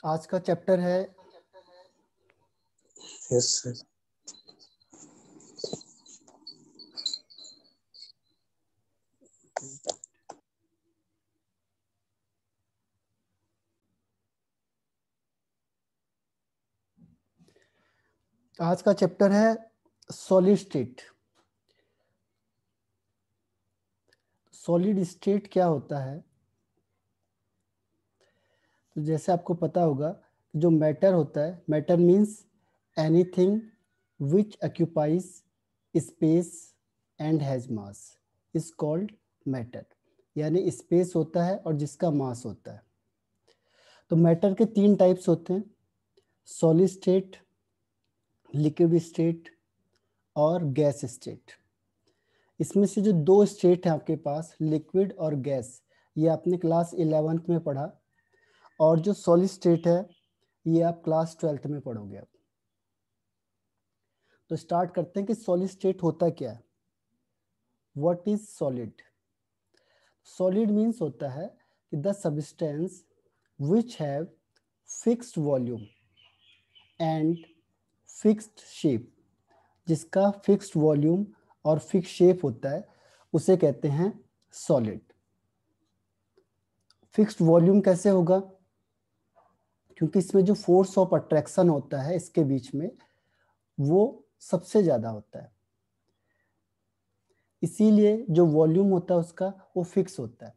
आज का चैप्टर है yes sir. Solid state. Solid state क्या होता है? तो जैसे आपको पता होगा, जो मैटर होता है, matter means anything which occupies space and has mass is called matter. यानी स्पेस होता है और जिसका मास होता है। तो मैटर के 3 टाइप्स होते हैं, सॉलिड स्टेट, लिक्विड स्टेट और गैस स्टेट। इसमें से जो 2 स्टेट है आपके पास, लिक्विड और गैस, ये आपने क्लास 11th में पढ़ा, और जो सॉलिड स्टेट है ये आप क्लास 12th में पढ़ोगे। अब तो स्टार्ट करते हैं कि सॉलिड स्टेट होता क्या है। What is solid? Solid means होता है कि the substance which have fixed volume and fixed shape. जिसका फिक्स्ड वॉल्यूम और फिक्स शेप होता है उसे कहते हैं सॉलिड। फिक्स्ड वॉल्यूम कैसे होगा? क्योंकि इसमें जो फोर्स ऑफ अट्रैक्शन होता है इसके बीच में, वो सबसे ज्यादा होता है, इसीलिए जो वॉल्यूम होता है उसका वो फिक्स होता है।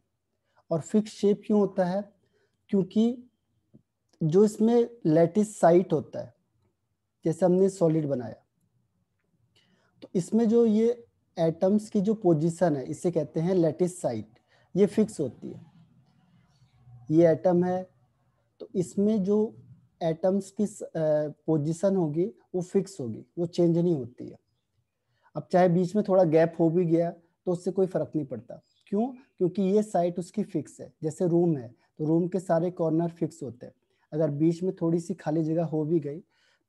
और फिक्स शेप क्यों होता है? क्योंकि जो इसमें लैटिस साइट होता है, जैसे हमने सॉलिड बनाया, तो इसमें जो ये एटम्स की जो पोजीशन है इसे कहते हैं लैटिस साइट। ये फिक्स होती है। ये एटम है तो इसमें जो एटम्स की पोजीशन होगी वो फिक्स होगी, वो चेंज नहीं होती है। अब चाहे बीच में थोड़ा गैप हो भी गया तो उससे कोई फर्क नहीं पड़ता। क्यों? क्योंकि ये साइट उसकी फिक्स है। जैसे रूम है तो रूम के सारे कॉर्नर फिक्स होते हैं, अगर बीच में थोड़ी सी खाली जगह हो भी गई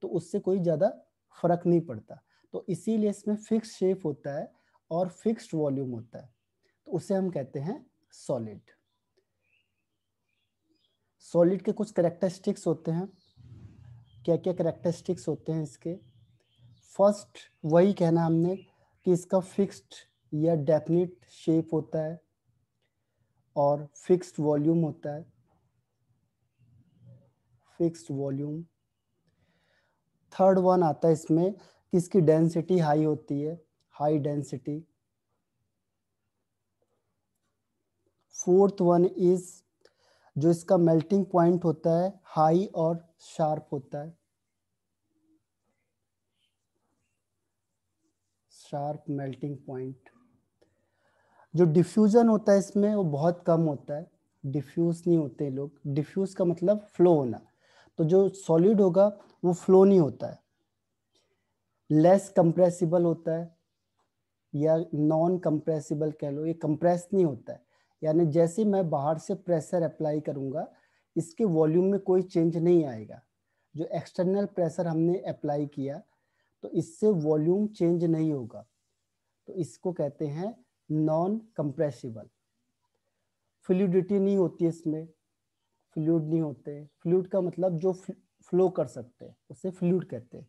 तो उससे कोई ज़्यादा फर्क नहीं पड़ता। तो इसीलिए इसमें फिक्स शेप होता है और फिक्स्ड वॉल्यूम होता है, तो उसे हम कहते हैं सॉलिड। सॉलिड के कुछ करेक्टरिस्टिक्स होते हैं। क्या क्या करेक्टरिस्टिक्स होते हैं इसके? फर्स्ट, वही कहना हमने कि इसका फिक्स्ड या डेफिनिट शेप होता है और फिक्स्ड वॉल्यूम होता है। Fixed volume. थर्ड वन आता है इसमें कि इसकी डेंसिटी हाई होती है, high density. Fourth one is जो इसका मेल्टिंग पॉइंट होता है हाई और शार्प होता है। Sharp melting point. जो डिफ्यूजन होता है इसमें वो बहुत कम होता है, डिफ्यूज नहीं होते लोग। डिफ्यूज का मतलब फ्लो होना, तो जो सॉलिड होगा वो फ्लो नहीं होता है। लेस कंप्रेसिबल होता है या नॉन कंप्रेसिबल कह लो, ये कंप्रेस नहीं होता है। यानी जैसे मैं बाहर से प्रेशर अप्लाई करूंगा इसके वॉल्यूम में कोई चेंज नहीं आएगा। जो एक्सटर्नल प्रेशर हमने अप्लाई किया तो इससे वॉल्यूम चेंज नहीं होगा, तो इसको कहते हैं नॉन कंप्रेसिबल। फ्लूइडिटी नहीं होती इसमें, फ्लूइड नहीं होते। फ्लूइड का मतलब जो फ्लो कर सकते हैं उसे फ्लूइड कहते हैं।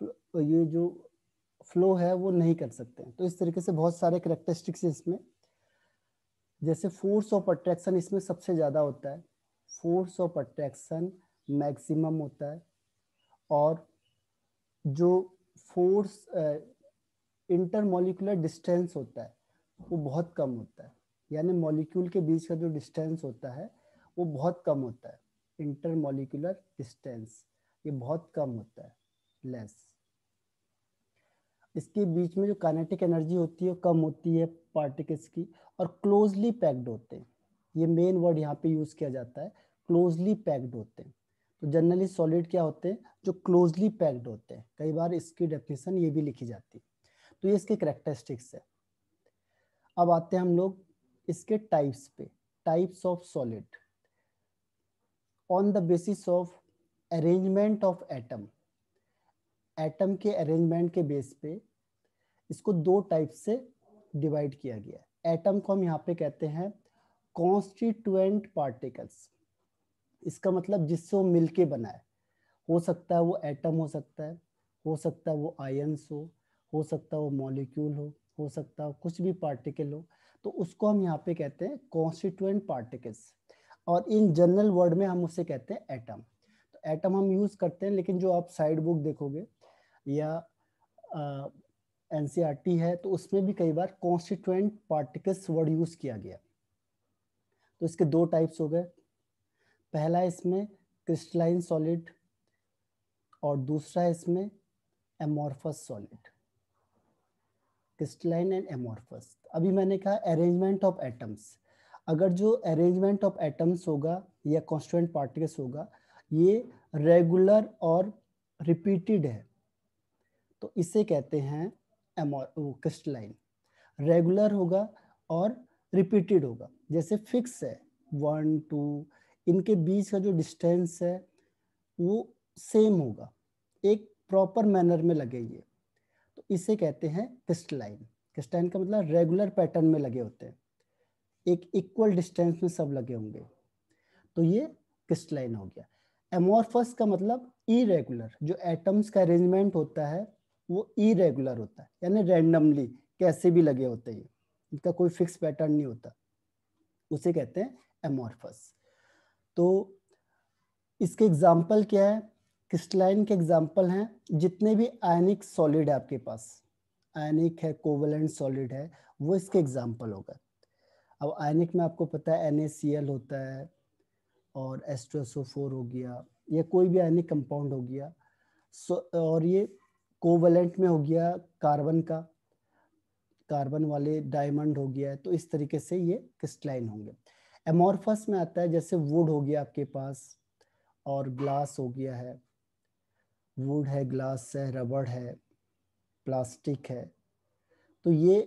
तो ये जो फ्लो है वो नहीं कर सकते हैं। तो इस तरीके से बहुत सारे करेक्टरिस्टिक्स इसमें। जैसे फोर्स ऑफ अट्रैक्शन इसमें सबसे ज़्यादा होता है, फोर्स ऑफ अट्रैक्शन मैक्सिमम होता है। और जो फोर्स इंटरमॉलिक्यूलर डिस्टेंस होता है वो बहुत कम होता है। यानी मॉलिक्यूल के बीच का जो डिस्टेंस होता है वो बहुत कम होता है। इंटरमॉलिक्यूलर डिस्टेंस ये बहुत कम होता है, लेस। इसके बीच में जो काइनेटिक एनर्जी होती है कम होती है पार्टिकल्स की, और क्लोजली पैक्ड होते हैं। ये मेन वर्ड यहाँ पे यूज किया जाता है, क्लोजली पैक्ड होते हैं। तो जनरली सॉलिड क्या होते हैं? जो क्लोजली पैक्ड होते हैं। कई बार इसकी डेफिनेशन ये भी लिखी जाती है। तो ये इसके करेक्टरिस्टिक्स है। अब आते हैं हम लोग इसके टाइप्स पे, types of solid. On the basis of arrangement of atom, atom के अरेंजमेंट के बेस पे इसको 2 टाइप से डिवाइड किया गया है। एटम को हम यहाँ पे कहते हैं कॉन्स्टिट्यूएंट पार्टिकल्स। इसका मतलब जिससे वो मिलके बना है। हो सकता है वो एटम हो सकता है, हो सकता है वो आयंस हो सकता है वो मॉलिक्यूल हो सकता है कुछ भी पार्टिकल हो, तो उसको हम यहाँ पे कहते हैं कॉन्स्टिट्यूएंट पार्टिकल्स, और इन जनरल वर्ड में हम उसे कहते हैं एटम। तो एटम हम यूज करते हैं, लेकिन जो आप साइड बुक देखोगे या एनसीईआरटी है तो उसमें भी कई बार कॉन्स्टिट्यूएंट पार्टिकल्स वर्ड यूज किया गया। तो इसके दो टाइप्स हो गए, पहला इसमें क्रिस्टलाइन सॉलिड और दूसरा इसमें amorphous solid, crystalline and amorphous. अभी मैंने कहा अरेंजमेंट ऑफ एटम्स, अगर जो अरेंजमेंट ऑफ एटम्स होगा या कॉन्स्टिट्यूएंट पार्टिकल्स होगा ये रेगुलर और रिपीटेड है तो इसे कहते हैं क्रिस्टलाइन। रेगुलर होगा और रिपीटेड होगा, जैसे फिक्स है 1 2, इनके बीच का जो डिस्टेंस है वो सेम होगा, एक प्रॉपर मैनर में लगेंगे, तो इसे कहते हैं क्रिस्टलाइन। क्रिस्टलाइन का मतलब रेगुलर पैटर्न में लगे होते हैं, एक इक्वल डिस्टेंस में सब लगे होंगे, तो ये क्रिस्टलाइन हो गया। एमॉर्फस का मतलब इरेगुलर, जो एटम्स का अरेंजमेंट होता है वो इरेगुलर होता है, यानी रैंडमली कैसे भी लगे होते हैं, इनका कोई फिक्स पैटर्न नहीं होता, उसे कहते हैं एमॉर्फस। तो इसके एग्जाम्पल क्या है, क्रिस्टलाइन के एग्जाम्पल हैं जितने भी आयनिक सॉलिड है आपके पास, आयनिक है कोवलेंट सॉलिड है, वो इसके एग्जाम्पल होगा। अब आयनिक में आपको पता है NaCl होता है और H2SO4 हो गया, या कोई भी आयनिक कंपाउंड हो गया। और ये कोवलेंट में हो गया कार्बन का, कार्बन वाले डायमंड हो गया है, तो इस तरीके से ये क्रिस्टलाइन होंगे। एमॉर्फस में आता है जैसे वुड हो गया आपके पास और ग्लास हो गया है, वुड है, ग्लास है, रबड़ है, प्लास्टिक है, तो ये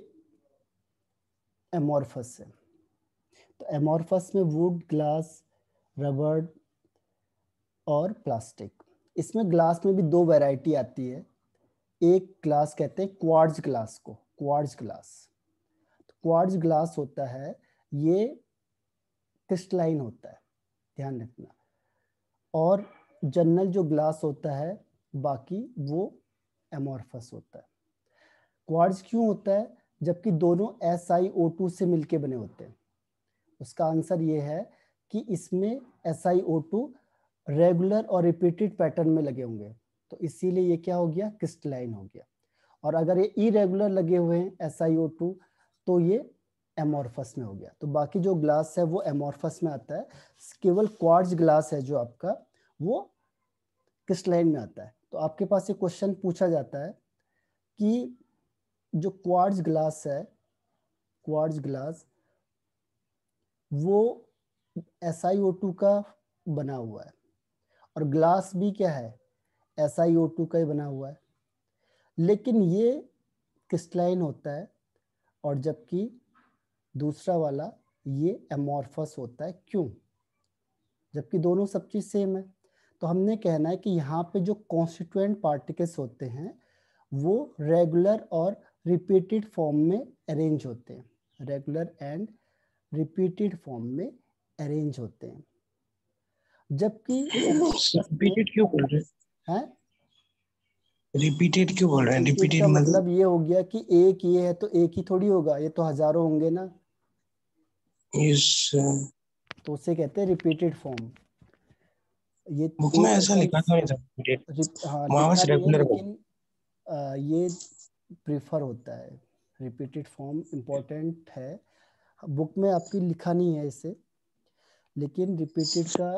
एमॉर्फस है। तो एमॉर्फस में वुड, ग्लास, रबड़ और प्लास्टिक। इसमें ग्लास में भी दो वैरायटी आती है, एक ग्लास कहते हैं क्वार्ट्ज ग्लास को, क्वार्ट्ज ग्लास। तो क्वार्ट्ज ग्लास होता है ये क्रिस्टलाइन होता है, ध्यान रखना। और जनरल जो ग्लास होता है बाकी वो एमॉर्फस होता है। क्वार्ट्ज क्यों होता है, जबकि दोनों SiO2 से मिलके बने होते हैं? उसका आंसर ये है कि इसमें SiO2 रेगुलर और रिपीटेड पैटर्न में लगे होंगे, तो इसीलिए ये क्या हो गया, क्रिस्टलाइन हो गया। और अगर ये इरेगुलर लगे हुए हैं SiO2 तो ये एमॉर्फस में हो गया। तो बाकी जो ग्लास है वो एमॉर्फस में आता है, केवल क्वार्ट्ज ग्लास है जो आपका वो क्रिस्टलाइन में आता है। तो आपके पास ये क्वेश्चन पूछा जाता है कि जो क्वार्ट्ज ग्लास है, क्वार्ट्ज ग्लास वो SiO2 का बना हुआ है, और ग्लास भी क्या है, SiO2 का ही बना हुआ है, लेकिन ये क्रिस्टलाइन होता है, और जबकि दूसरा वाला ये एमॉर्फस होता है। क्यों, जबकि दोनों सब चीज सेम है? तो हमने कहना है कि यहाँ पे जो कॉन्स्टिट्यूएंट पार्टिकल्स होते हैं वो रेगुलर और रिपीटेड फॉर्म में अरेंज होते हैं, रेगुलर एंड रिपीटेड फॉर्म में अरेंज होते हैं, जबकि रिपीटेड क्यों बोल रहे है, हैं? रिपीटेड क्यों बोल रहे हैं? रिपीटेड रिपीटेड का मतलब मतलब ये हो गया कि एक ये है तो एक ही थोड़ी होगा, ये तो हजारों होंगे ना, इस तो उसे कहते हैं रिपीटेड फॉर्म। ये बुक में एक ऐसा लिखा एटम्स, था नहीं था रिपीटेड, हाँ वहां लिखा बस नहीं है, रेगुलर हो। लेकिन ये प्रेफर होता है, रिपीटेड फॉर्म इम्पोर्टेंट है। बुक में आपकी लिखा नहीं है इसे, लेकिन रिपीटेड का,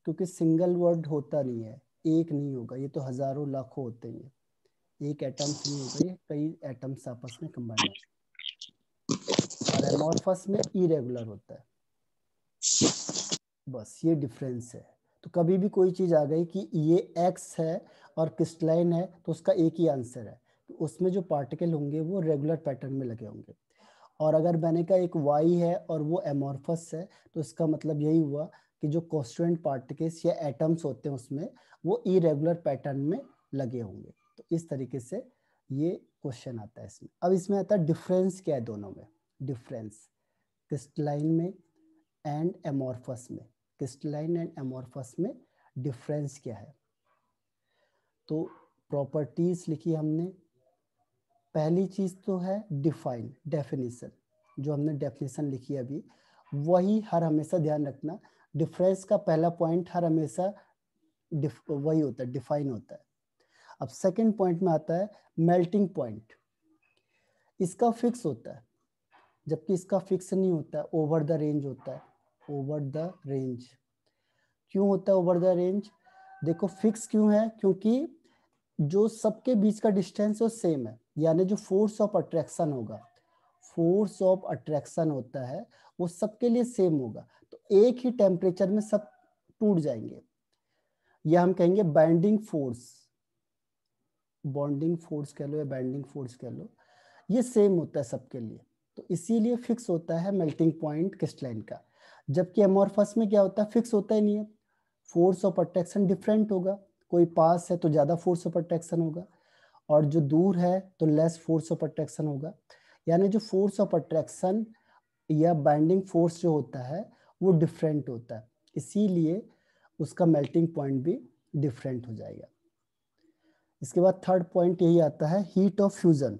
क्योंकि सिंगल वर्ड होता नहीं है, एक नहीं होगा, ये तो हजारों लाखों होते हैं, एक एटम्स नहीं होगा, ये कई एटम्स आपस में कंबाइन होते हैं। और एमॉर्फस में इरेगुलर होता है, बस ये डिफरेंस है। तो कभी भी कोई चीज आ गई कि ये एक्स है और क्रिस्टलाइन है तो उसका एक ही आंसर है, तो उसमें जो पार्टिकल होंगे वो रेगुलर पैटर्न में लगे होंगे। और अगर मैंने कहा एक वाई है और वो एमॉर्फस है तो इसका मतलब यही हुआ कि जो कॉन्स्टिट्यूएंट पार्टिकल्स या एटम्स होते हैं उसमें वो इरेगुलर पैटर्न में लगे होंगे। तो इस तरीके से ये क्वेश्चन आता है इसमें। अब इसमें आता है डिफरेंस क्या है दोनों में, डिफरेंस क्रिस्टलाइन में एंड एमॉर्फस में। क्रिस्टलाइन एंड एमोरफस में डिफरेंस क्या है। तो प्रॉपर्टीज लिखी हमने। पहली चीज तो है डिफाइन, डेफिनेशन, जो हमने डेफिनेशन लिखी अभी, वही हर हमेशा ध्यान रखना। डिफरेंस का पहला पॉइंट हर हमेशा वही होता है, डिफाइन होता है। अब सेकंड पॉइंट में आता है मेल्टिंग पॉइंट। इसका फिक्स होता है, जबकि इसका फिक्स नहीं होता है, ओवर द रेंज होता है। ओवर द रेंज क्यों होता है ओवर द रेंज? देखो फिक्स क्यों है, क्योंकि जो सबके बीच का डिस्टेंस है वो सेम है, यानी जो फोर्स ऑफ अट्रैक्शन होगा, फोर्स ऑफ अट्रैक्शन होता है वो सबके लिए सेम होगा। तो एक ही टेम्परेचर में सब टूट जाएंगे, या हम कहेंगे बाइंडिंग फोर्स, बॉन्डिंग फोर्स कह लो या बाइंडिंग फोर्स कह लो, ये सेम होता है सबके लिए। तो इसीलिए फिक्स होता है मेल्टिंग पॉइंट क्रिस्टलाइन का। जबकि एमोरफस में क्या होता है, फिक्स होता ही नहीं है, फोर्स ऑफ अट्रैक्शन डिफरेंट होगा। कोई पास है तो ज्यादा फोर्स ऑफ अट्रैक्शन होगा, और जो दूर है तो लेस फोर्स ऑफ अट्रैक्शन होगा। यानी जो फोर्स ऑफ अट्रैक्शन या बाइंडिंग फोर्स जो होता है वो डिफरेंट होता है, इसीलिए उसका मेल्टिंग पॉइंट भी डिफरेंट हो जाएगा। इसके बाद थर्ड पॉइंट यही आता है heat of fusion.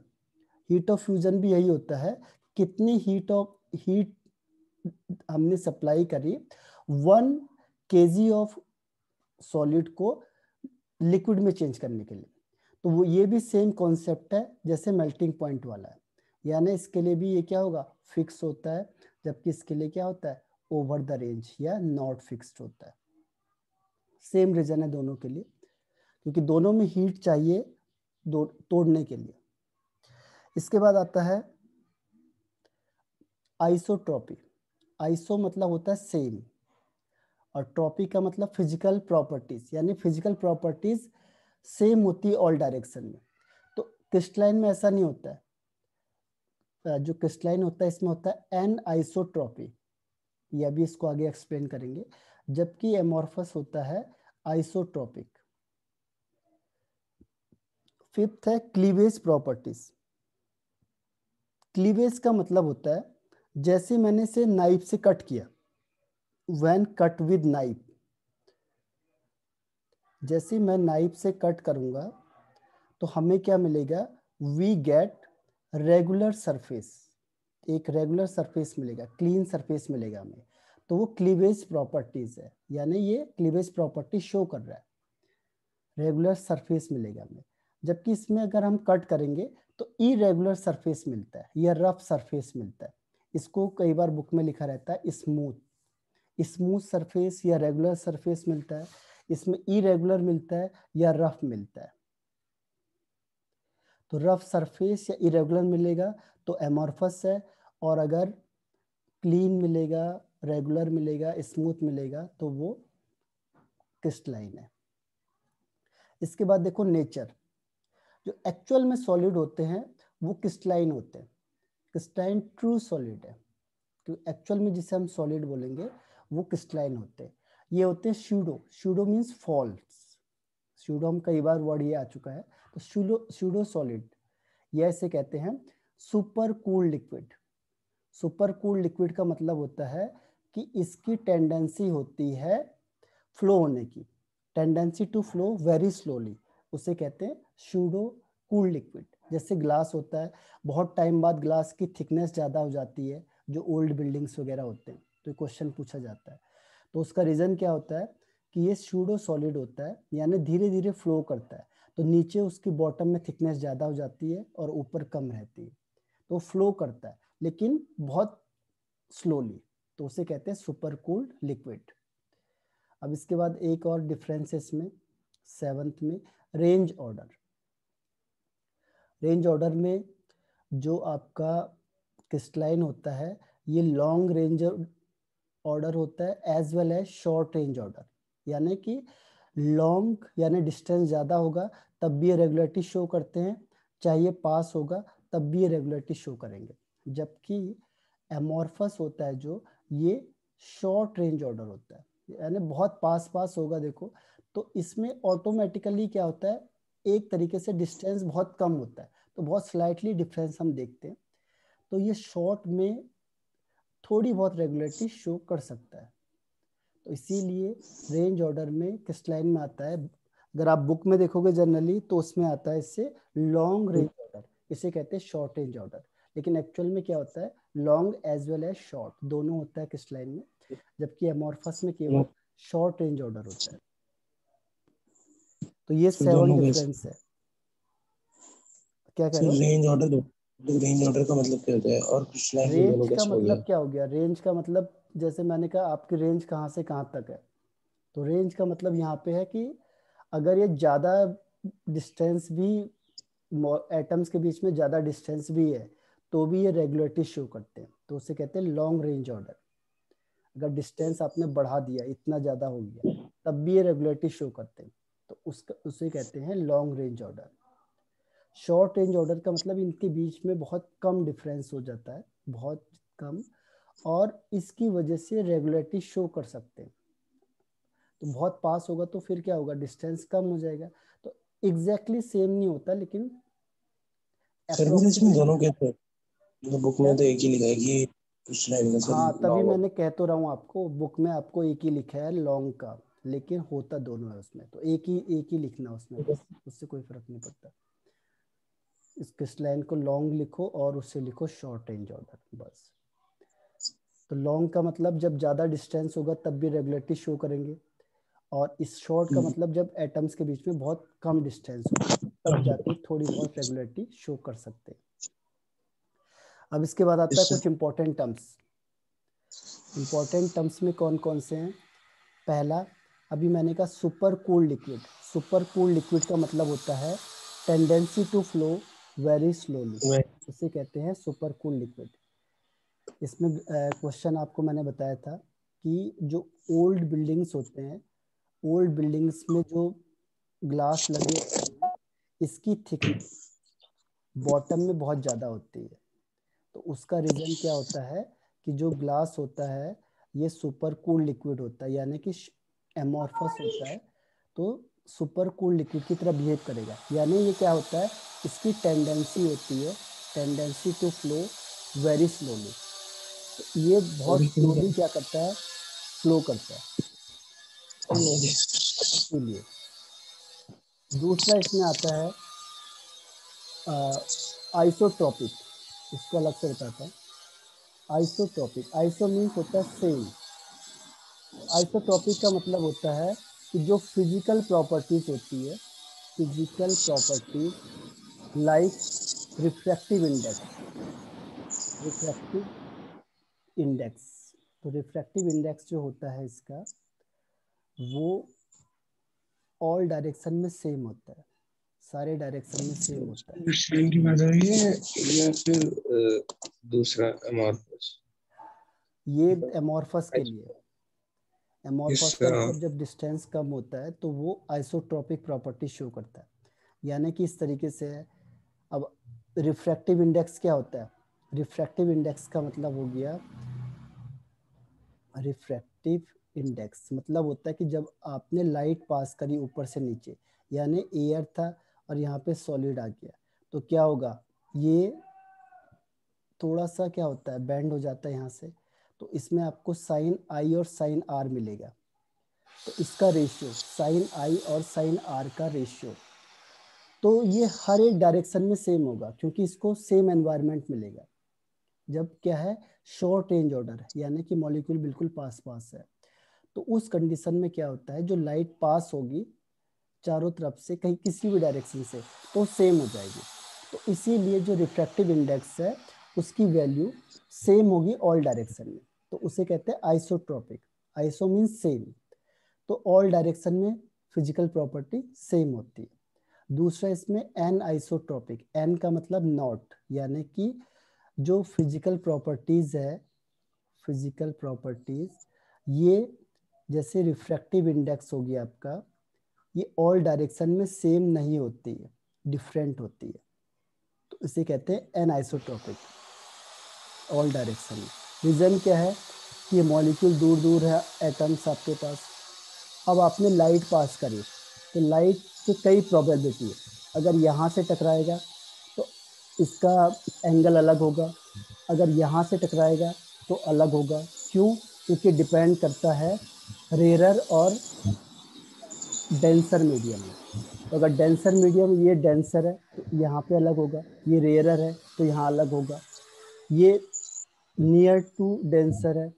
Heat of fusion भी यही होता है, कितनी हीट हमने सप्लाई करी 1 kg ऑफ सॉलिड को लिक्विड में चेंज करने के लिए। तो वो ये भी सेम कॉन्सेप्ट है जैसे मेल्टिंग पॉइंट वाला है, यानी इसके लिए भी ये क्या होगा, फिक्स होता है, जबकि इसके लिए क्या होता है, ओवर द रेंज या नॉट फिक्स्ड होता है। सेम रीजन है दोनों के लिए, क्योंकि दोनों में हीट चाहिए तोड़ने के लिए। इसके बाद आता है आइसोट्रॉपी। आइसो मतलब होता है सेम, और ट्रॉपी का मतलब फिजिकल प्रॉपर्टीज, यानी फिजिकल प्रॉपर्टीज सेम होती है ऑल डायरेक्शन में। तो क्रिस्टलाइन में ऐसा नहीं होता है। जो क्रिस्टलाइन होता है इसमें होता है एन आइसोट्रॉपी, ये अभी इसको आगे एक्सप्लेन करेंगे। जबकि एमोरफस होता है आइसोट्रॉपिक। फिफ्थ है क्लीवेज प्रॉपर्टीज। क्लीवेज का मतलब होता है जैसे मैंने इसे नाइफ से कट किया, व्हेन कट विद नाइफ, जैसे मैं नाइफ से कट करूंगा तो हमें क्या मिलेगा, वी गेट रेगुलर सरफेस, एक रेगुलर सरफेस मिलेगा, क्लीन सरफेस मिलेगा हमें। तो वो क्लीवेज प्रॉपर्टीज है, यानी ये क्लीवेज प्रॉपर्टी शो कर रहा है, रेगुलर सरफेस मिलेगा हमें। जबकि इसमें अगर हम कट करेंगे तो इरेगुलर सरफेस मिलता है या रफ सरफेस मिलता है। इसको कई बार बुक में लिखा रहता है स्मूथ, स्मूथ सरफेस या रेगुलर सरफेस मिलता है। इसमें इरेगुलर मिलता है या रफ मिलता है। तो रफ सरफेस या इरेगुलर मिलेगा तो एमोरफस है, और अगर क्लीन मिलेगा, रेगुलर मिलेगा, स्मूथ मिलेगा तो वो क्रिस्टलाइन है। इसके बाद देखो नेचर, जो एक्चुअल में सॉलिड होते हैं वो क्रिस्टलाइन होते हैं। क्रिस्टलाइन ट्रू सॉलिड है, क्योंकि एक्चुअल में जिसे हम सॉलिड बोलेंगे वो क्रिस्टलाइन होते हैं। ये होते हैं pseudo, pseudo means false, pseudo हम कई बार वर्ड ये आ चुका है। तो स्यूडो सॉलिड ये ऐसे कहते हैं। Super cool liquid, super cool liquid का मतलब होता है कि इसकी टेंडेंसी होती है फ्लो होने की, tendency to flow very slowly, उसे कहते हैं स्यूडो कूल लिक्विड। जैसे ग्लास होता है, बहुत टाइम बाद ग्लास की थिकनेस ज़्यादा हो जाती है, जो ओल्ड बिल्डिंग्स वगैरह होते हैं, तो क्वेश्चन पूछा जाता है। तो उसका रीज़न क्या होता है कि ये स्यूडो सॉलिड होता है, यानी धीरे धीरे फ्लो करता है, तो नीचे उसकी बॉटम में थिकनेस ज़्यादा हो जाती है और ऊपर कम रहती है। तो फ्लो करता है लेकिन बहुत स्लोली, तो उसे कहते हैं सुपर कूल्ड लिक्विड। अब इसके बाद एक और डिफरेंस है इसमें, सेवंथ में रेंज ऑर्डर। रेंज ऑर्डर में जो आपका क्रिस्टलाइन होता है ये लॉन्ग रेंज ऑर्डर होता है as well as short range order, यानी कि लॉन्ग यानी डिस्टेंस ज़्यादा होगा तब भी ये रेगुलरिटी शो करते हैं, चाहे ये पास होगा तब भी ये रेगुलरिटी शो करेंगे। जबकि एमोरफस होता है जो, ये शॉर्ट रेंज ऑर्डर होता है, यानी बहुत पास पास होगा देखो, तो इसमें ऑटोमेटिकली क्या होता है, एक तरीके से डिस्टेंस बहुत कम होता है, तो बहुत स्लाइटली डिफरेंस हम देखते हैं। तो ये शॉर्ट में थोड़ी बहुत रेगुलरिटी शो कर सकता है। तो इसीलिए रेंज ऑर्डर में क्रिस्टलाइन में आता है, अगर आप बुक में देखोगे जनरली तो उसमें आता है इससे लॉन्ग रेंज ऑर्डर, इसे कहते हैं शॉर्ट रेंज ऑर्डर। लेकिन एक्चुअल में क्या होता है, long as well as short दोनों होता है क्रिस्टलाइन में, जबकि एमॉर्फस में केवल शॉर्ट रेंज ऑर्डर होता है। तो ये 7 डिफरेंस है। क्या कह रहे हो? रेंज ऑर्डर का मतलब क्या होता है और क्रिस्टलाइन में दोनों रेंज का कैसे हो गया? मतलब क्या हो गया, रेंज का मतलब जैसे मैंने कहा आपकी रेंज कहाँ से कहाँ तक है, तो रेंज का मतलब यहाँ पे है कि अगर ये ज़्यादा डिस्टेंस भी, एटम्स के बीच में ज़्यादा डिस्टेंस भी है तो भी ये रेगुलरिटी शो करते हैं, तो उसे कहते हैं लॉन्ग रेंज ऑर्डर। अगर डिस्टेंस आपने बढ़ा दिया, इतना ज़्यादा हो गया, तब भी ये रेगुलरिटी शो करते हैं, तो उसका उसे कहते हैं long range order. Short range order का मतलब इनके बीच में बहुत कम डिफरेंस हो जाता है, बहुत कम, और इसकी वजह से रेगुलरिटी शो कर सकते हैं। तो बहुत पास होगा तो फिर क्या होगा, डिस्टेंस कम हो जाएगा। तो एग्जैक्टली सेम नहीं होता, लेकिन सर फिर इसमें अप्रोक्सीमेट। दोनों कैसे है? मतलब बुक क्या? में तो एक ही लिखा है कि क्रिस्टलाइन का सर हाँ, तभी लॉन्ग। मैंने कह तो रहा हूँ आपको, बुक में आपको एक ही लिखा है लॉन्ग का, लेकिन होता दोनों है उसमें, तो एक ही लिखना उसमें बस, उससे कोई फर्क नहीं पड़ता। इस क्रिस्टलाइन को लॉन्ग लिखो और उससे लिखो शॉर्ट रेंज ऑर्डर, बस। तो लॉन्ग का मतलब जब ज़्यादा डिस्टेंस होगा तब भी रेगुलरिटी शो करेंगे, और इस शॉर्ट का मतलब जब एटम्स के बीच में बहुत कम डिस्टेंस होगा तब जाके थोड़ी बहुत रेगुलरिटी शो कर सकते हैं। अब इसके बाद आता है इससे कुछ इंपॉर्टेंट टर्म्स। इंपॉर्टेंट टर्म्स में कौन कौन से हैं? पहला, अभी मैंने कहा super cool liquid. Super cool liquid का मतलब होता है tendency to flow very slowly, इसे कहते हैं सुपर कूल लिक्विड। इसमें क्वेश्चन आपको मैंने बताया था कि जो ओल्ड बिल्डिंग्स होते हैं, ओल्ड बिल्डिंग्स में जो ग्लास लगे होते हैं, इसकी थिकनेस बॉटम में बहुत ज़्यादा होती है। तो उसका रीज़न क्या होता है कि जो ग्लास होता है ये सुपर कूल लिक्विड होता है, यानी कि एमॉर्फस होता है, तो सुपर कूल लिक्विड की तरह बिहेव करेगा। यानी ये क्या होता है, इसकी टेंडेंसी होती है, tendency to flow very slowly, तो ये बहुत स्लोली क्या करता है, फ्लो करता है, इसीलिए। दूसरा इसमें आता है आइसोट्रॉपिक, इसको अलग से बताता हूँ। आइसोट्रॉपिक, आइसो मीन्स होता है सेम, आइसोट्रॉपिक का मतलब होता है कि जो फिजिकल प्रॉपर्टीज होती है, physical properties like refractive index, refractive index, तो रिफ्रैक्टिव इंडेक्स जो होता है इसका, वो ऑल डायरेक्शन में सेम होता है, सारे डायरेक्शन में सेम होता है। क्रिस्टलाइन की बात हो रही है या फिर दूसरा अमॉर्फस? ये एमॉर्फस के लिए, इस एमॉर्फस का मतलब जब डिस्टेंस कम होता है तो वो आइसोट्रॉपिक प्रॉपर्टी शो करता है, यानी कि इस तरीके से है। अब रिफ्रैक्टिव इंडेक्स क्या होता है, रिफ्रैक्टिव इंडेक्स का मतलब हो गया, रिफ्रैक्टिव इंडेक्स मतलब होता है कि जब आपने लाइट पास करी ऊपर से नीचे, यानी एयर था और यहाँ पे सॉलिड आ गया, तो क्या होगा, ये थोड़ा सा क्या होता है, बैंड हो जाता है यहाँ से, तो इसमें आपको साइन आई और साइन आर मिलेगा। तो इसका रेशियो साइन आई और साइन आर का रेशियो, तो ये हर एक डायरेक्शन में सेम होगा, क्योंकि इसको सेम एनवायरनमेंट मिलेगा। जब क्या है, शॉर्ट रेंज ऑर्डर, यानी कि मॉलिक्यूल बिल्कुल पास पास है, तो उस कंडीशन में क्या होता है, जो लाइट पास होगी चारों तरफ से कहीं किसी भी डायरेक्शन से, तो सेम हो जाएगी। तो इसीलिए जो रिफ्रैक्टिव इंडेक्स है उसकी वैल्यू सेम होगी ऑल डायरेक्शन में, तो उसे कहते हैं आइसोट्रॉपिक। आइसो मीन्स सेम, तो ऑल डायरेक्शन में फिजिकल प्रॉपर्टी सेम होती है। दूसरा इसमें एन आइसोट्रॉपिक, एन का मतलब नॉट, यानी कि जो फिजिकल प्रॉपर्टीज है, फिजिकल प्रॉपर्टीज, ये जैसे रिफ्रैक्टिव इंडेक्स हो गया आपका, ये ऑल डायरेक्शन में सेम नहीं होती है, डिफरेंट होती है, तो इसे कहते हैं एन आइसोट्रॉपिक, ऑल डायरेक्शन में। रीजन क्या है कि ये मॉलिक्यूल दूर दूर है, एटम्स आपके पास। अब आपने लाइट पास करी, तो लाइट की कई प्रोबेबिलिटी है, अगर यहाँ से टकराएगा तो इसका एंगल अलग होगा, अगर यहाँ से टकराएगा तो अलग होगा। क्यों? क्योंकि डिपेंड करता है रेयरर और डेंसर मीडियम में। तो अगर डेंसर मीडियम, ये डेंसर है तो यहाँ पे अलग होगा, ये रेयरर है तो यहाँ अलग होगा, ये नियर टू डेंसर है,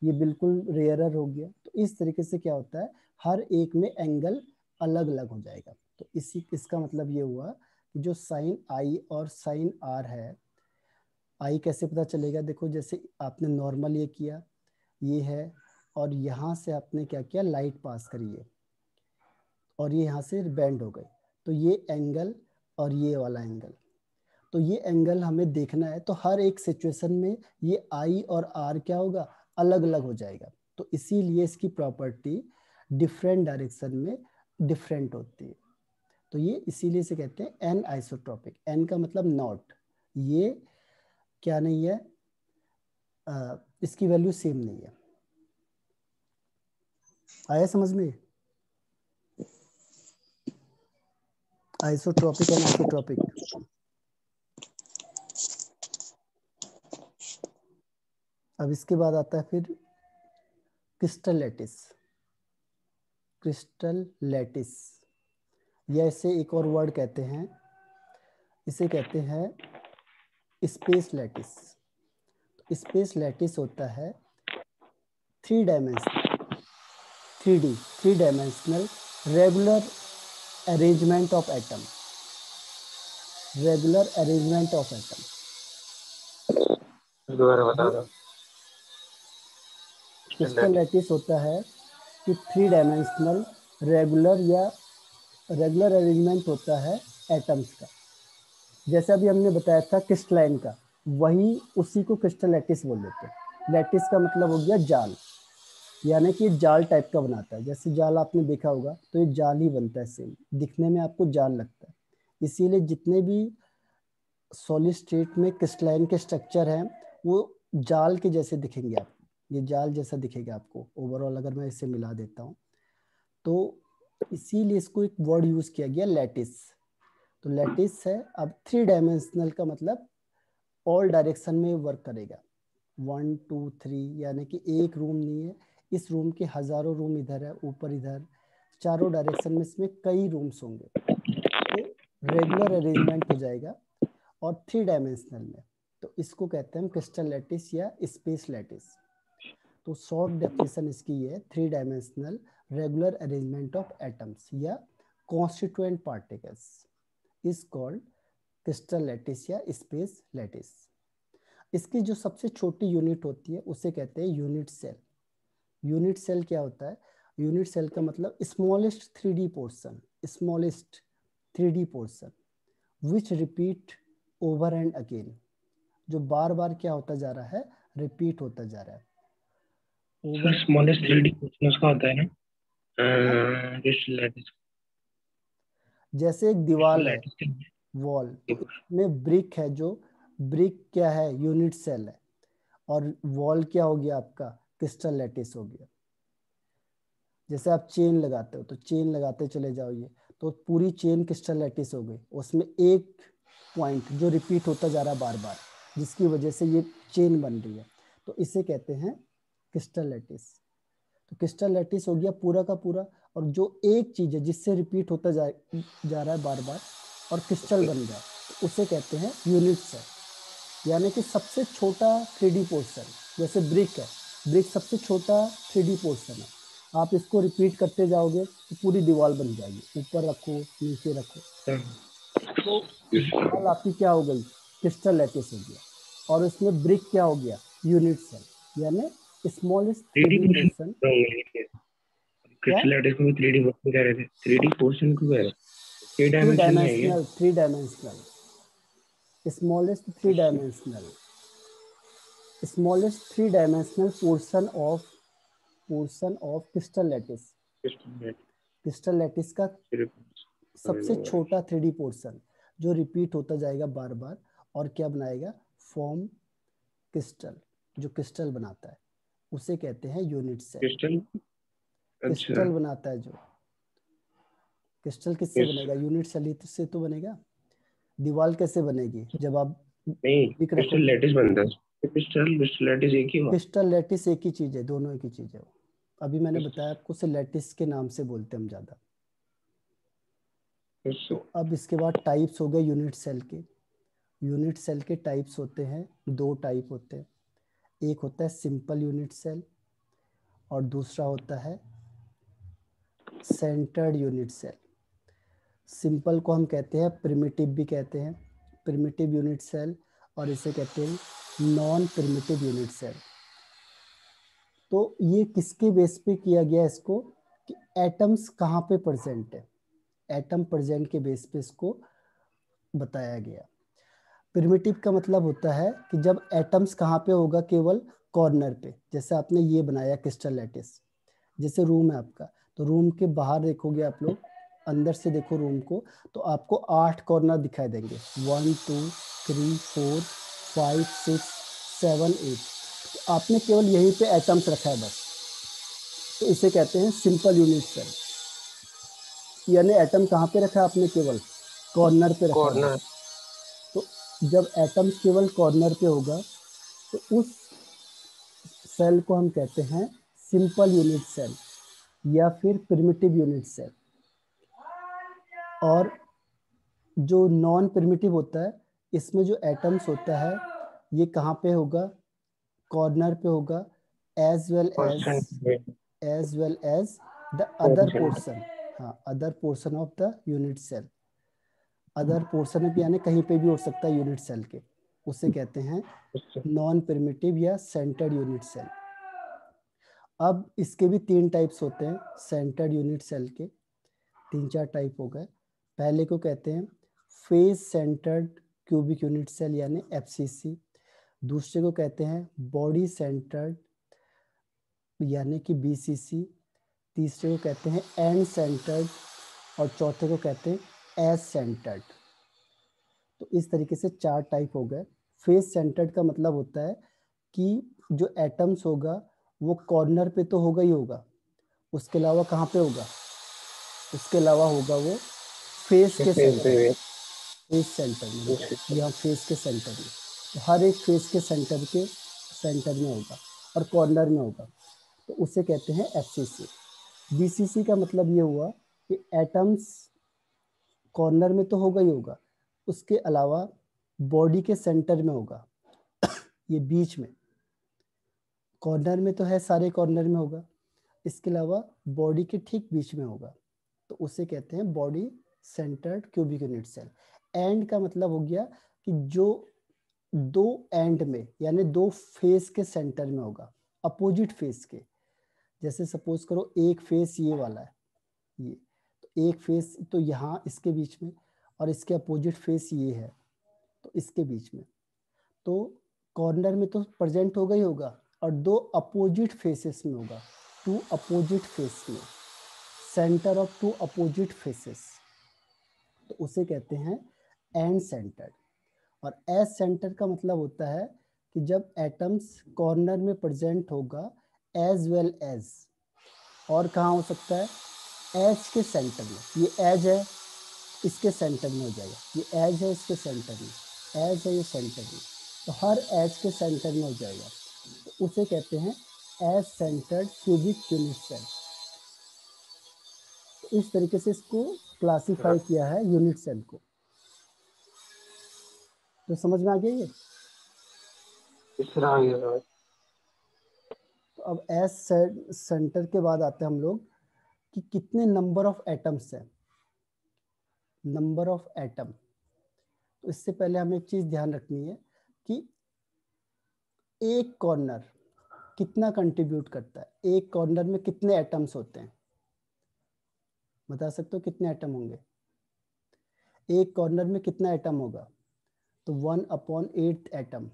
ये बिल्कुल रेयरर हो गया। तो इस तरीके से क्या होता है, हर एक में एंगल अलग अलग हो जाएगा। तो इसका मतलब ये हुआ कि जो साइन आई और साइन आर है, आई कैसे पता चलेगा, देखो जैसे आपने नॉर्मल ये किया, ये है, और यहाँ से आपने क्या किया, लाइट पास करी है, और ये यहाँ से बेंड हो गई, तो ये एंगल और ये वाला एंगल, तो ये एंगल हमें देखना है। तो हर एक सिचुएशन में ये आई और आर क्या होगा, अलग अलग हो जाएगा। तो इसीलिए इसकी प्रॉपर्टी डिफरेंट डायरेक्शन में डिफरेंट होती है। तो ये इसीलिए से कहते हैं एन आइसोट्रॉपिक। एन का मतलब नॉट, ये क्या नहीं है, इसकी वैल्यू सेम नहीं है। आया समझ में? Isotropic and isotropic. अब इसके बाद आता है फिर क्रिस्टल लैटिस। क्रिस्टल लैटिस, या इसे एक और वर्ड कहते हैं, इसे कहते हैं स्पेस लैटिस। स्पेस लैटिस होता है three dimensional regular arrangement of atom. Regular arrangement of atom, दोबारा बता दो। क्रिस्टल लैटिस होता है कि थ्री डायमेंशनल रेगुलर अरेंजमेंट होता है एटम्स का। जैसे अभी हमने बताया था क्रिस्टलाइन का, वही उसी को क्रिस्टल लैटिस बोल देते हैं। लैटिस का मतलब हो गया जाल, यानी कि जाल टाइप का बनाता है। जैसे जाल आपने देखा होगा, तो ये जाल ही बनता है, सेम दिखने में आपको जाल लगता है। इसीलिए जितने भी सॉलिड स्टेट में क्रिस्टलाइन के स्ट्रक्चर हैं, वो जाल के जैसे दिखेंगे आपको, ये जाल जैसा दिखेगा आपको ओवरऑल, अगर मैं इसे मिला देता हूँ तो। इसीलिए इसको एक वर्ड यूज किया गया, लैटिस। तो लैटिस है। अब थ्री डायमेंशनल का मतलब ऑल डायरेक्शन में वर्क करेगा, 1 2 3, यानी कि एक रूम नहीं है, इस रूम के हजारों रूम इधर है, ऊपर इधर, चारों डायरेक्शन में इसमें कई रूम्स होंगे, तो रेगुलर अरेंजमेंट हो जाएगा। और थ्री डायमेंशनल में, तो इसको कहते हैं क्रिस्टल लैटिस या स्पेस लैटिस। तो शॉर्ट डेफिनेशन इसकी है, three dimensional regular arrangement of atoms या constituent particles is called crystal lattice या स्पेस लैटिस। इसकी जो सबसे छोटी यूनिट होती है उसे कहते हैं यूनिट सेल। यूनिट सेल क्या होता है, यूनिट सेल का मतलब smallest 3D portion, smallest 3D portion which repeat over and again, जो बार बार क्या होता जा रहा है, रिपीट होता जा रहा है। सर स्मॉलेस्ट 3D पोर्शन उसका होता है ना, क्रिस्टल लैटिस। जैसे एक दीवार है, वॉल, तो इसमें ब्रिक है, जो ब्रिक क्या है, यूनिट सेल है, और वॉल क्या हो गया आपका, क्रिस्टल लैटिस हो गया। जैसे आप चेन लगाते हो, तो चेन लगाते चले जाओगे, तो पूरी चेन क्रिस्टल लैटिस हो गई, उसमें एक पॉइंट जो रिपीट होता जा रहा है बार बार, जिसकी वजह से ये चेन बन रही है, तो इसे कहते हैं क्रिस्टल लैटिस। तो क्रिस्टल लैटिस हो गया पूरा का पूरा, और जो एक चीज है जिससे रिपीट होता जा रहा है बार बार और क्रिस्टल बन जाए, तो उसे कहते हैं यूनिट सेल, यानी कि सबसे छोटा 3D पोर्शन। जैसे ब्रिक है, ब्रिक सबसे छोटा 3D पोर्शन है, आप इसको रिपीट करते जाओगे तो पूरी दीवार बन जाएगी, ऊपर रखो नीचे रखो, तो दीवार आपकी क्या हो गई, क्रिस्टल लैटिस हो गया, और उसमें ब्रिक क्या हो गया, यूनिट सेल, यानी स्मॉलेस्ट 3D पोर्शन। क्या, क्रिस्टल लैटिस को 3D पोर्शन कह रहे थे, 3D पोर्शन को कह रहे, 3 थ्री डायमेंशन में है ये। Dimensional, smallest three dimensional, smallest three dimensional portion of crystal lattice. Crystal lattice का सबसे छोटा 3D पोर्शन जो रिपीट होता जाएगा बार बार, और क्या बनाएगा, फॉर्म क्रिस्टल, जो क्रिस्टल बनाता है उसे कहते हैं यूनिट सेल। क्रिस्टल, क्रिस्टल बनाता है जो, क्रिस्टल किससे बनेगा, यूनिट सेल से तो बनेगा। दीवार कैसे बनेगी, जब आप नहीं ब्रिक क्रिस्टल रखोगे। लैटिस बनता है, क्रिस्टल लैटिस एक ही हुआ। क्रिस्टल लैटिस एक ही चीज है, दोनों एक ही चीज है। अभी मैंने बताया आपको, उसे लैटिस के नाम से बोलते हैं हम ज़्यादा। तो अब इसके बाद टाइप्स हो गए यूनिट सेल के। यूनिट सेल के टाइप्स होते हैं, 2 टाइप होते हैं। एक होता है सिंपल यूनिट सेल और दूसरा होता है सेंटर्ड यूनिट सेल। सिंपल को हम कहते हैं प्रिमिटिव भी कहते हैं, प्रिमिटिव यूनिट सेल, और इसे कहते हैं नॉन प्रिमिटिव यूनिट सेल। तो ये किसके बेस पे किया गया इसको, कि एटम्स कहाँ पे प्रेजेंट है, एटम प्रेजेंट के बेस पे इसको बताया गया। प्रिमिटिव का मतलब होता है कि जब एटम्स कहाँ पे होगा, केवल कॉर्नर पे। जैसे आपने ये बनाया क्रिस्टल लैटिस, जैसे रूम है आपका, तो रूम के बाहर देखोगे आप लोग, अंदर से देखो रूम को, तो आपको 8 कॉर्नर दिखाई देंगे, 1 2 3 4 5 6 7 8। तो आपने केवल यहीं पे एटम्स रखा है बस, तो इसे कहते हैं सिंपल यूनिट सेल। यानी एटम कहाँ पे रखा है आपने, केवल कॉर्नर पे रखा है बस। तो जब एटम केवल कॉर्नर पे होगा तो उस सेल को हम कहते हैं सिंपल यूनिट सेल या फिर प्रिमिटिव यूनिट सेल। और जो नॉन प्रिमिटिव होता है, इसमें जो एटम्स होता है ये कहाँ पे होगा, कॉर्नर पे होगा, as well as the other portion, हाँ other portion of the unit cell. Other portion भी यानी कहीं पे भी हो सकता है यूनिट सेल के, उसे कहते हैं नॉन प्रिमिटिव या सेंटर्ड यूनिट सेल। अब इसके भी 3 टाइप्स होते हैं सेंटर्ड यूनिट सेल के, 3-4 टाइप हो गए। पहले को कहते हैं face centred cubic unit cell यानी एफसीसी। दूसरे को कहते हैं बॉडी सेंटर्ड यानी कि बीसीसी। तीसरे को कहते हैं एंड सेंटर्ड, और चौथे को कहते हैं एस सेंटर्ड। तो इस तरीके से 4 टाइप हो गए। फेज सेंटर्ड का मतलब होता है कि जो एटम्स होगा वो कॉर्नर पे तो होगा ही होगा, उसके अलावा कहाँ पे होगा, उसके अलावा होगा वो फेस के सेंटर, फेस सेंटर में होगा, यहाँ फेस के सेंटर में। तो हर एक फेस के सेंटर में होगा और कॉर्नर में होगा, तो उसे कहते हैं एफसीसी। बीसीसी का मतलब ये हुआ कि एटम्स कॉर्नर में तो होगा ही होगा, उसके अलावा बॉडी के सेंटर में होगा, ये बीच में, कॉर्नर में तो है, सारे कॉर्नर में होगा, इसके अलावा बॉडी के ठीक बीच में होगा, तो उसे कहते हैं body centred cubic unit cell. End का मतलब हो गया कि जो 2 एंड में यानी 2 फेस के सेंटर में होगा, अपोजिट फेस के। जैसे सपोज करो एक फेस ये वाला है, ये तो एक फेस तो यहाँ इसके बीच में, और इसके अपोजिट फेस ये है तो इसके बीच में, तो कॉर्नर में तो प्रेजेंट होगा ही होगा, और 2 अपोजिट फेसेस में होगा, 2 अपोजिट फेस में, सेंटर ऑफ 2 अपोजिट फेसेस, तो उसे कहते हैं एंड सेंटर्ड। और एस सेंटर का मतलब होता है कि जब एटम्स कॉर्नर में प्रेजेंट होगा एज वेल एज, और कहाँ हो सकता है, एज के सेंटर में, ये एज है इसके सेंटर में हो जाएगा, ये एज है इसके सेंटर में, एज है ये सेंटर में, तो हर एज के सेंटर में हो जाएगा, तो उसे कहते हैं edge centred cubic unit cell. तो इस तरीके से इसको क्लासिफाई किया है यूनिट सेल को। तो समझ में आ गया ये। तो अब एज सेंटर के बाद आते हैं हम लोग कि कितने नंबर ऑफ एटम्स हैं, नंबर ऑफ एटम। तो इससे पहले हमें एक चीज ध्यान रखनी है कि एक कॉर्नर कितना कंट्रीब्यूट करता है, एक कॉर्नर में कितने एटम्स होते हैं, बता सकते हो कितने एटम होंगे, एक कॉर्नर में कितना एटम होगा, तो 1/8 एटम,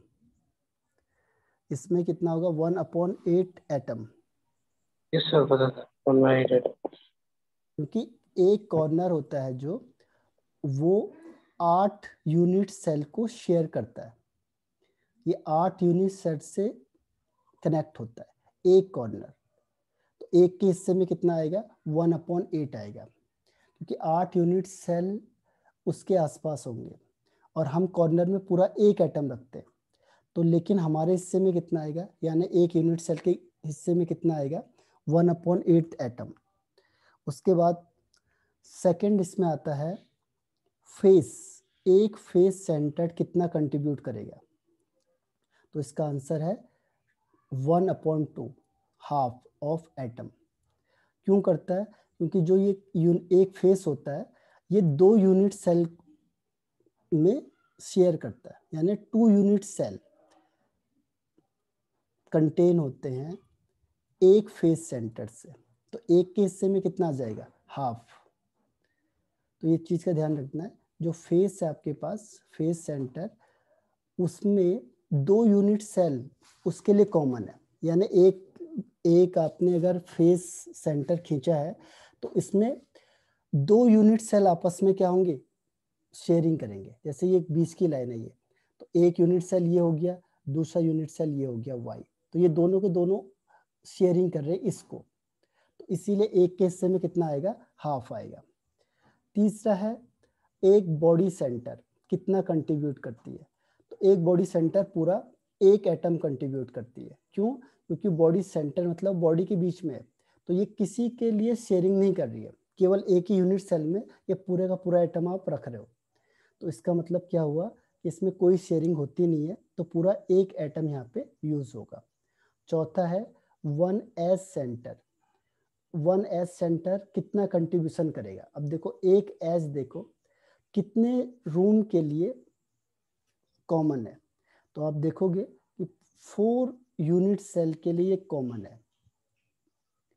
इसमें कितना होगा 1/8 एटम, यस सर पता था 1/8 क्योंकि एक कॉर्नर होता है जो वो 8 यूनिट सेल को शेयर करता है, ये 8 यूनिट सेल से कनेक्ट होता है एक कॉर्नर, तो एक के हिस्से में कितना आएगा 1/8 आएगा, क्योंकि 8 यूनिट सेल उसके आसपास होंगे, और हम कॉर्नर में पूरा एक एटम रखते हैं, तो लेकिन हमारे हिस्से में कितना आएगा, यानी एक यूनिट सेल के हिस्से में कितना आएगा 1/8 एटम। उसके बाद सेकंड इसमें आता है फेस, एक फेस सेंटर कितना कंट्रीब्यूट करेगा, तो इसका आंसर है 1/2, हाफ ऑफ एटम। क्यों करता है, क्योंकि जो ये एक फेस होता है ये 2 यूनिट सेल में शेयर करता है, यानी 2 यूनिट सेल कंटेन होते हैं एक फेस सेंटर से, तो एक के हिस्से में कितना आ जाएगा, हाफ। तो ये चीज का ध्यान रखना है, जो फेस है आपके पास फेस सेंटर, उसमें 2 यूनिट सेल उसके लिए कॉमन है, यानी एक आपने अगर फेस सेंटर खींचा है तो इसमें 2 यूनिट सेल आपस में क्या होंगे, शेयरिंग करेंगे। जैसे ये 20 की लाइन है ये, तो एक यूनिट सेल ये हो गया, दूसरा यूनिट सेल ये हो गया वाई, तो ये दोनों के दोनों शेयरिंग कर रहे हैं इसको, तो इसीलिए एक के हिस्से में कितना आएगा, हाफ आएगा। तीसरा है एक बॉडी सेंटर कितना कंट्रीब्यूट करती है, तो एक बॉडी सेंटर पूरा एक एटम कंट्रीब्यूट करती है। क्यों, क्योंकि बॉडी सेंटर मतलब बॉडी के बीच में है, तो ये किसी के लिए शेयरिंग नहीं कर रही है, केवल एक ही यूनिट सेल में ये पूरे का पूरा एटम आप रख रहे हो, तो इसका मतलब क्या हुआ, इसमें कोई शेयरिंग होती नहीं है, तो पूरा एक एटम यहाँ पे यूज होगा। चौथा है 1s सेंटर, 1s सेंटर कितना कंट्रीब्यूशन करेगा। अब देखो एक एस देखो कितने रूम के लिए कॉमन है, तो आप देखोगे कि 4 यूनिट सेल के लिए कॉमन है,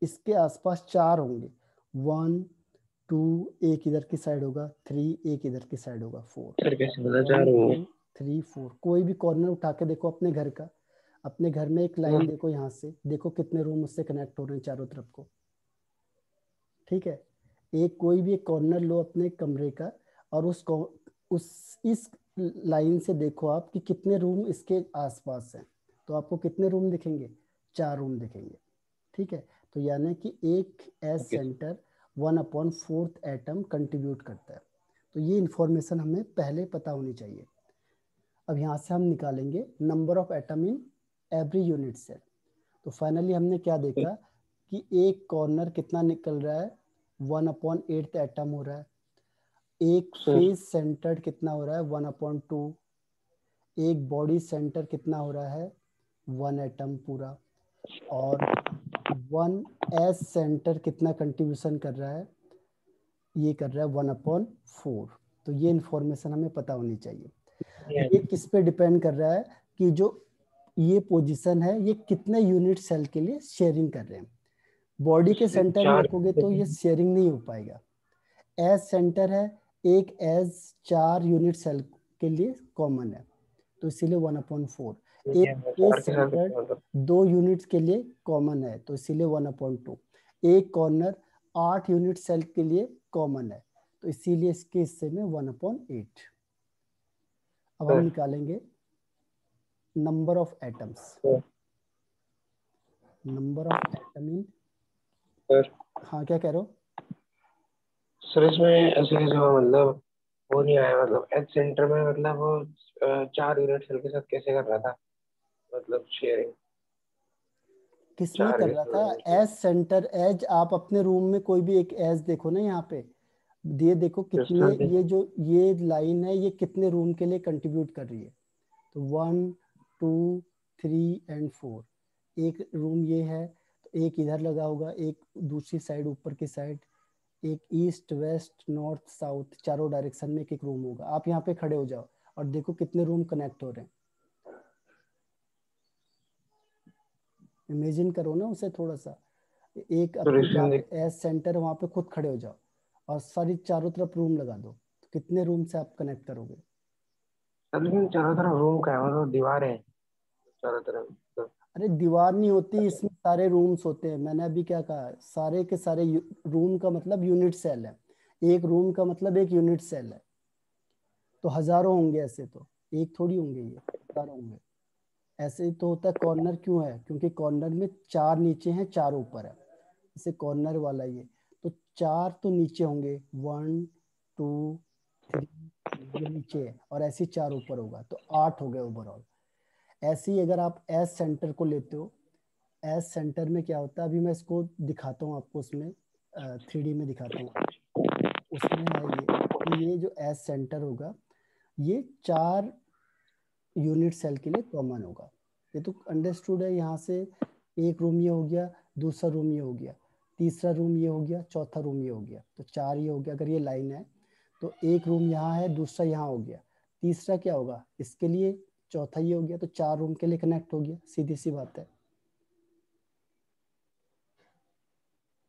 इसके आसपास 4 होंगे, 1 2, एक इधर की साइड होगा, 3 एक इधर की साइड होगा, 4। सर कैसे पता 1 चार हो 2 3 4, कोई भी कॉर्नर उठा के देखो अपने घर का, अपने घर में एक लाइन देखो, यहाँ से देखो कितने रूम उससे कनेक्ट हो रहे हैं चारों तरफ को, ठीक है। एक कोई भी एक कॉर्नर लो अपने कमरे का, और उस इस लाइन से देखो आप कि कितने रूम इसके आसपास हैं, तो आपको कितने रूम दिखेंगे, 4 रूम दिखेंगे, ठीक है। तो यानी कि एक एस सेंटर 1/4 एटम कंट्रीब्यूट करता है, तो ये इंफॉर्मेशन हमें पहले पता होनी चाहिए। अब यहाँ से हम निकालेंगे number of atom in every unit cell. तो फाइनली हमने क्या देखा कि एक कॉर्नर कितना निकल रहा है, 1/8 एटम हो रहा है। एक फेस सेंटर्ड कितना हो रहा है, 1/2। एक बॉडी सेंटर कितना हो रहा है, 1 एटम पूरा। और 1s सेंटर कितना कंट्रीब्यूशन कर रहा है, ये कर रहा है 1/4। तो ये इंफॉर्मेशन हमें पता होनी चाहिए। ये किस पे डिपेंड कर रहा है कि जो ये पोजीशन है ये कितने यूनिट सेल के लिए शेयरिंग कर रहे हैं। बॉडी के सेंटर में रखोगे तो ये शेयरिंग नहीं हो पाएगा। एज सेंटर है, एक एज 4 यूनिट सेल के लिए कॉमन है, तो इसीलिए 1/4। एक एज सेंटर 2 यूनिट्स के लिए कॉमन है, तो इसीलिए 1/2। एक कॉर्नर 8 यूनिट सेल के लिए कॉमन है, तो इसीलिए इसके हिस्से में 1/8। अब हम निकालेंगे number of atoms, number of atom इन, हाँ क्या कह रहे हो सर इसमें ऐसे कैसे हुआ, मतलब वो नहीं आया, मतलब एच सेंटर में मतलब वो 4 यूनिट सेल के साथ कैसे कर रहा था, मतलब शेयरिंग किसमें 4 कर के रहा था, साथ। As centre. एज आप अपने रूम में कोई भी एक एज देखो ना, यहाँ पे ये देखो कितने, ये जो ये लाइन है ये कितने रूम के लिए कंट्रीब्यूट कर रही है, तो 1 2 3 एंड 4। एक रूम ये है, तो एक इधर लगा होगा, एक दूसरी साइड ऊपर की साइड, एक ईस्ट वेस्ट नॉर्थ साउथ चारों डायरेक्शन में एक एक रूम होगा। आप यहाँ पे खड़े हो जाओ और देखो कितने रूम कनेक्ट हो रहे हैं, इमेजिन करो ना उसे थोड़ा सा। एक अपने जहाँ पे एस सेंटर है वहां पे खुद खड़े हो जाओ और सारी चारों तरफ रूम लगा दो, तो कितने रूम से आप कनेक्ट करोगे। लेकिन चारों तरफ रूम का है, मतलब दीवारें हैं चारों तरफ तो। अरे दीवार नहीं होती, अच्छा इसमें सारे रूम्स होते हैं। मैंने अभी क्या कहा, सारे के सारे रूम का मतलब यूनिट सेल है, एक रूम का मतलब एक यूनिट सेल है, तो हजारों होंगे ऐसे, तो एक थोड़ी होंगे, ये हजारों होंगे। ऐसे ही तो होता है। कॉर्नर क्यों है, क्योंकि कॉर्नर में 4 नीचे हैं 4 ऊपर है, जैसे कॉर्नर वाला ये, तो 4 तो नीचे होंगे, 1 2 3, ये नीचे है, और ऐसे ही 4 ऊपर होगा, तो 8 हो गए ओवरऑल। ऐसे ही अगर आप एस सेंटर को लेते हो, एज सेंटर में क्या होता है, अभी मैं इसको दिखाता हूँ आपको, उसमें 3D में दिखाता हूँ। उसमें है ये जो एज सेंटर होगा ये 4 यूनिट सेल के लिए कॉमन होगा। ये तो अंडरस्टूड है। यहाँ से एक रूम ये हो गया, दूसरा रूम ये हो गया, तीसरा रूम ये हो गया, चौथा रूम ये हो गया, तो 4 ये हो गया। अगर ये लाइन है तो एक रूम यहाँ है, दूसरा यहाँ हो गया, तीसरा क्या होगा इसके लिए, चौथा ये हो गया, तो 4 रूम के लिए कनेक्ट हो गया। सीधी सी बात है।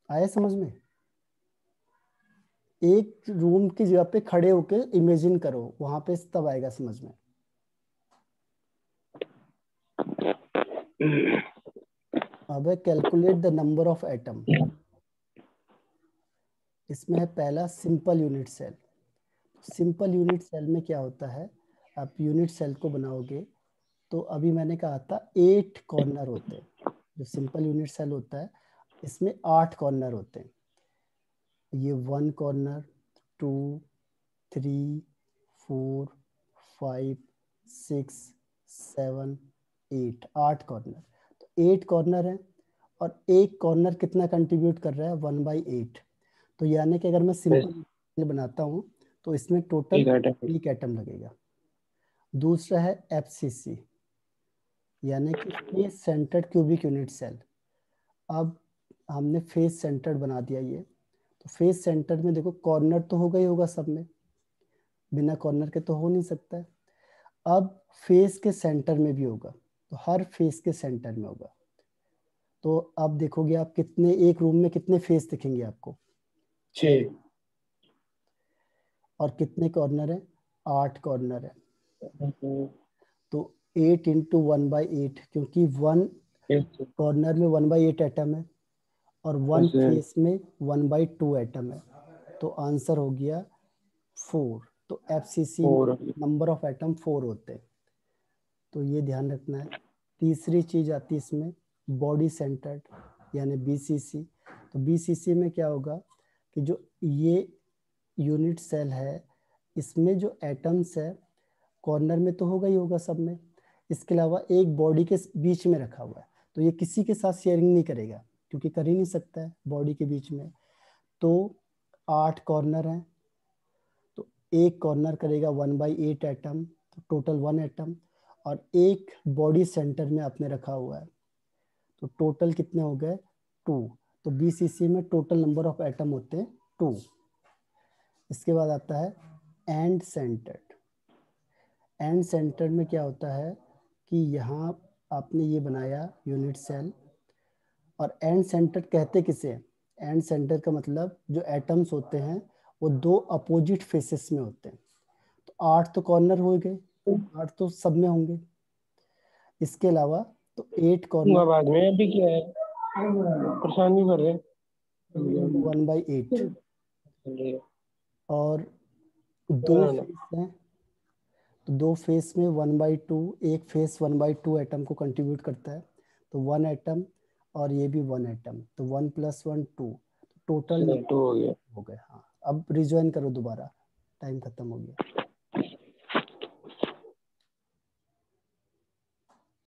आया समझ में? एक रूम की जगह पे खड़े होके इमेजिन करो, वहां पे तब आएगा समझ में। अब है calculate the number of atom. इसमें है पहला simple unit cell. Simple unit cell में क्या होता है, आप यूनिट सेल को बनाओगे तो अभी मैंने कहा था 8 कॉर्नर होते हैं। जो सिंपल यूनिट सेल होता है इसमें 8 कॉर्नर होते हैं। ये 1 कॉर्नर, 2, 3, 4, 5, 6, 7, 8, 8 कॉर्नर। तो 8 कॉर्नर है और एक कॉर्नर कितना कंट्रीब्यूट कर रहा है, 1/8। तो यानी कि अगर मैं सिंपल बनाता हूँ तो इसमें टोटल एक एटम लगेगा। दूसरा है FCC, यानी कि face centred cubic unit cell. अब हमने फेस सेंटर्ड बना दिया ये, तो फेस सेंटर में देखो कॉर्नर तो होगा ही होगा सब में, बिना कॉर्नर के तो हो नहीं सकता है। अब फेस के सेंटर में भी होगा, तो हर फेस के सेंटर में होगा। तो अब देखोगे आप कितने, एक रूम में कितने फेस दिखेंगे आपको, 6। और कितने कॉर्नर है, 8 कॉर्नर है। तो 8 इंटू 1/8, क्योंकि 1 कॉर्नर में 1/8 एटम है और 1 फेस में 1/2 एटम है। तो आंसर हो गया 4। तो FCC नंबर ऑफ एटम 4 होते हैं। तो ये ध्यान रखना है। तीसरी चीज आती है इसमें बॉडी सेंटर्ड, यानी BCC। तो BCC में क्या होगा कि जो ये यूनिट सेल है इसमें जो एटम्स है कॉर्नर में तो होगा ही होगा सब में, इसके अलावा एक बॉडी के बीच में रखा हुआ है। तो ये किसी के साथ शेयरिंग नहीं करेगा क्योंकि कर ही नहीं सकता है बॉडी के बीच में। तो 8 कॉर्नर हैं, तो एक कॉर्नर करेगा 1/8 एटम, तो टोटल 1 एटम। और एक बॉडी सेंटर में आपने रखा हुआ है, तो टोटल कितने हो गए, 2। तो BCC में टोटल नंबर ऑफ एटम होते हैं 2। इसके बाद आता है एंड सेंटर्ड। एंड सेंटर में क्या होता है कि यहाँ आपने ये बनाया यूनिट सेल, और एंड सेंटर कहते किसे हैं, एंड सेंटर का मतलब जो एटम्स होते हैं वो 2 अपोजिट फेसेस में होते हैं। तो 8 तो कॉर्नर हो गए, 8 तो सब में होंगे। इसके अलावा तो 8 कॉर्नर बाद में अभी क्या है, परेशान नहीं कर रहे, 1/8। और 2 फेस हैं, तो 2 फेस में 1/2, एक फेस 1/2 एटम को कंट्रीब्यूट करता है, तो 1 एटम और ये भी 1 एटम, तो 1 + 1 2, टोटल 2 हो गया। हाँ, अब रिज्वाइन करो दोबारा, टाइम खत्म हो गया।